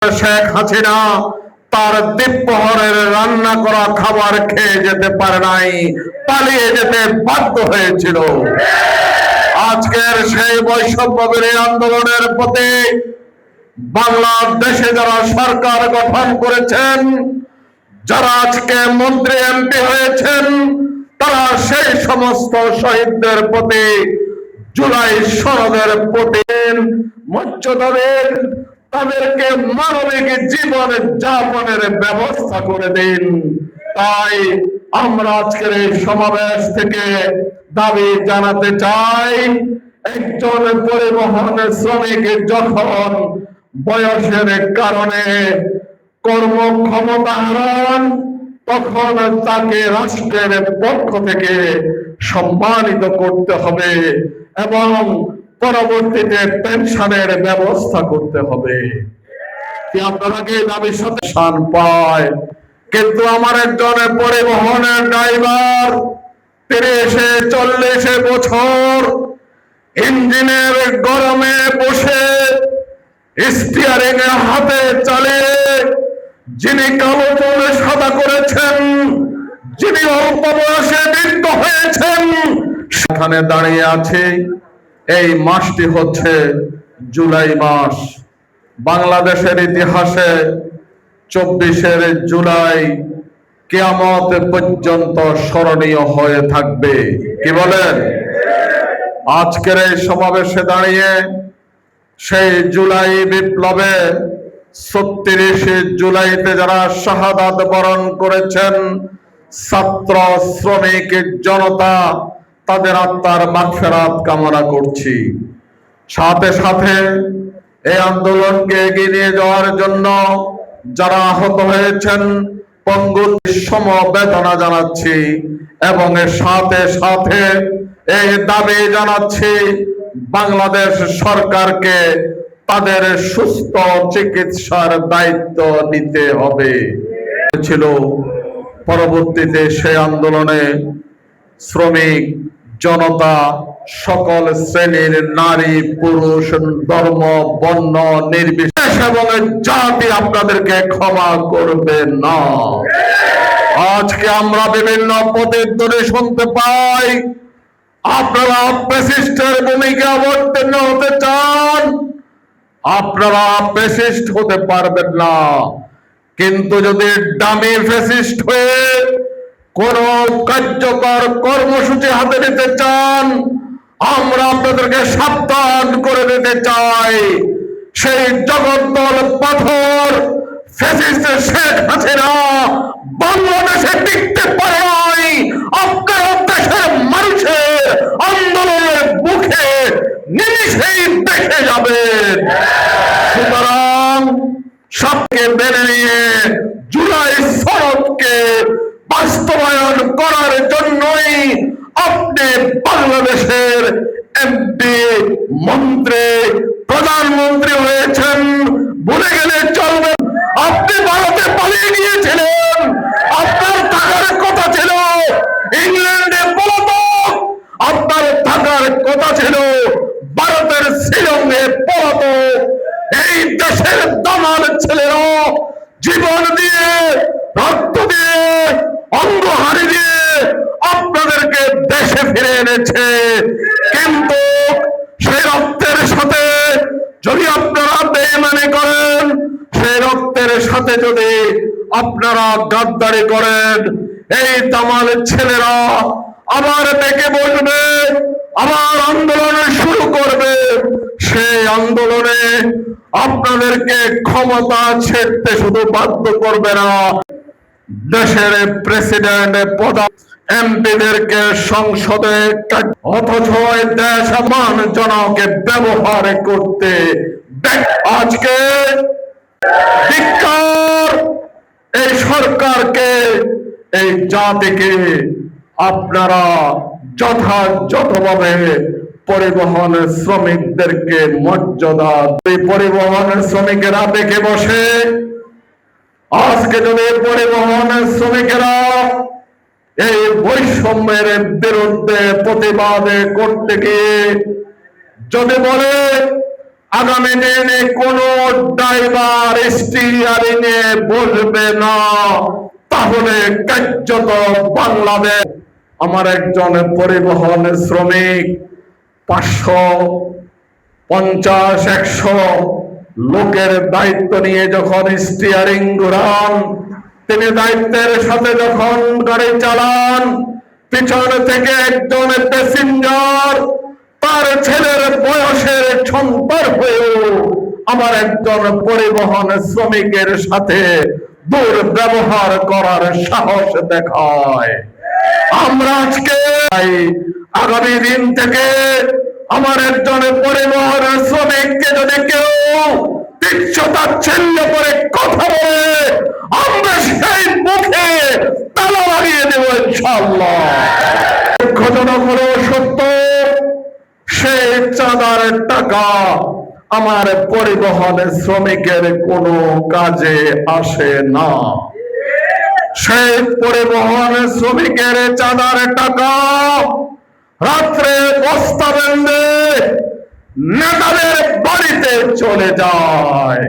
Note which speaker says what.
Speaker 1: শেখ হাসিনা তার দ্বীপহরের রান্না করা খাবার খেয়ে যেতে পারে নাই, পালিয়ে যেতে বাধ্য হয়েছিল। আজকের সেই বৈষম্য বিরোধী আন্দোলনের প্রতি বাংলাদেশে যারা সরকার গঠন করেছেন, যারা আজকে মন্ত্রী এমপি হয়েছেন, তারা সেই সমস্ত শহীদদের প্রতি, জুলাই সনদের প্রতি মর্যাদাদের তাদেরকে মানবিক জীবন যাপনের ব্যবস্থা করে দিন। তাই আমরা আজকের এই সমাবেশ থেকে দাবি জানাতে চাই, একজন পরিবহন শ্রমিক যখন বয়সের কারণে কর্মক্ষমতা হারান, তখন তাকে রাষ্ট্রের পক্ষ থেকে সম্মানিত করতে হবে এবং পরবর্তীতে পেনশনের ব্যবস্থা করতে হবে। আপনারা কি দাবির সাথে শান পায়? কিন্তু আমার একজন পরিবহনের ড্রাইভার 30-40 বছর ইঞ্জিনের গরমে বসে স্টিয়ারিং এর হাতে চালিয়ে, যিনি কালো চুল সাদা করেছেন, যিনি অল্প বয়সে বৃদ্ধ হয়েছেন, সেখানে দাঁড়িয়ে আছে। এই মাসটি হচ্ছে জুলাই মাস। বাংলাদেশের ইতিহাসে 24 জুলাই কিয়ামত পর্যন্ত স্মরণীয় হয়ে থাকবে। কি বলেন? আজকের এই সমাবেশে দাঁড়িয়ে সেই জুলাই বিপ্লবে 36 জুলাইতে যারা শাহাদাত বরণ করেছেন, ছাত্র শ্রমিক জনতা, তাদের আত্মার মাগফিরাত কামনা করছি। সাথে সাথে এই আন্দোলনকে এগিয়ে নিয়ে যাওয়ার জন্য যারা আহত হয়েছেন, পঙ্গুর সমবেদনা জানাচ্ছি এবং এর সাথে সাথে এই দাবি জানাচ্ছি বাংলাদেশ সরকারকে তাদের সুস্থ চিকিৎসার দায়িত্ব নিতে হবে। ছিল পরবর্তীতে সেই আন্দোলনে শ্রমিক জনতা, সকল শ্রেণীর নারী পুরুষ, ধর্ম বর্ণ নির্বিশেষ এবং জাতি আপনাদেরকে ক্ষমা করবে না। আজকে আমরা বিভিন্ন প্রতিধ্বনি শুনতে পাই, আপনারা ফ্যাসিস্টের ভূমিকা অবতীর্ণ হতে চান, আপনারা ফ্যাসিস্ট হতে পারবেন না। কিন্তু যদি ডামি ফ্যাসিস্ট হয়ে কোন কার্যকর কর্মসূচি হাতে নিতে চান, আমরা আপনাদেরকে সাবধান করে দিতে চাই, সেই জগদ্দল পাথর ফ্যাসিস্ট শেখ হাসিনা বাংলাদেশে টিকতে পারে নাই। আপনার দেশের মানুষের আন্দোলনের মুখে নিমিষেই দেখে যাবেন। সুতরাং সবকে মেনে নিয়ে জুলাই সনদকে বাস্তবায়ন করার জন্যই আপনি বাংলাদেশের এমপি, মন্ত্রী, প্রধানমন্ত্রী হয়েছেন। ভুলে গেলে চলবে, আপনি ভারতে পালিয়ে গিয়েছিলেন, আপনার থাকার কথা ছিল ইংল্যান্ডে পলাতক, আপনার থাকার কথা ছিল ভারতের শিলংয়ে পলাতক। এই দেশের দামাল ছেলেরা জীবন দিয়ে, রক্ত দিয়ে, অঙ্গহানি দিয়ে আপনাদেরকে দেশে ফিরে এনেছে। কিন্তু সেই রক্তের সাথে যদি আপনারা বেঈমানি করেন, সেই রক্তের সাথে যদি আপনারা গাদ্দারি করেন, এই দামাল ছেলেরা আবার ডেকে বসবে, আবার আন্দোলন শুরু করবে। সেই আন্দোলনে আপনাদেরকে ক্ষমতা ছেড়তে শুধু বাধ্য করবে না, দেশের প্রেসিডেন্ট, প্রধান, এমপিদেরকে সংসদে, অথচ দেশ জনকে ব্যবহার করতে আজকে ধিক্কার। এই সরকারকে, এই জাতিকে আপনারা যথাযথভাবে পরিবহন শ্রমিকদেরকে মর্যাদা, পরিবহন শ্রমিকেরা দেখে বসে আজকে যদি পরিবহন শ্রমিকেরা এই বৈষম্যের বিরুদ্ধে প্রতিবাদ করতে গিয়ে যদি বলে আগামী দিনে কোন ড্রাইভার স্টিয়ারিংয়ে বসবে না, তাহলে কার্যত বাংলাদেশ। আমার একজন পরিবহন শ্রমিক 550-100 লোকের দায়িত্ব নিয়ে যখন স্টিয়ারিং ঘোরান, তিনি দায়িত্বের সাথে যখন গাড়ি চালান, পিছন থেকে একজন প্যাসেঞ্জার তার ছেলের বয়সের সন্তান হয়েও আমার একজন পরিবহন শ্রমিকের সাথে দুর্ব্যবহার করার সাহস দেখায়। আমরা আজকে আগামী দিন থেকে আমার একজন পরিবহন শ্রমিককে যদি কেউ তুচ্ছ-তাচ্ছিল্য করে কথা বলে, আমরা সেই মুখে তালা লাগিয়ে দেব ইনশাআল্লাহ। দুঃখজনক হলো সত্য, সেই চাঁদার টাকা আমার পরিবহন শ্রমিকের কোনো কাজে আসে না। সেই পরিবহন শ্রমিকের চাঁদার টাকা রাত্রে বস্তা বেঁধে নেতাদের বাড়িতে চলে যায়।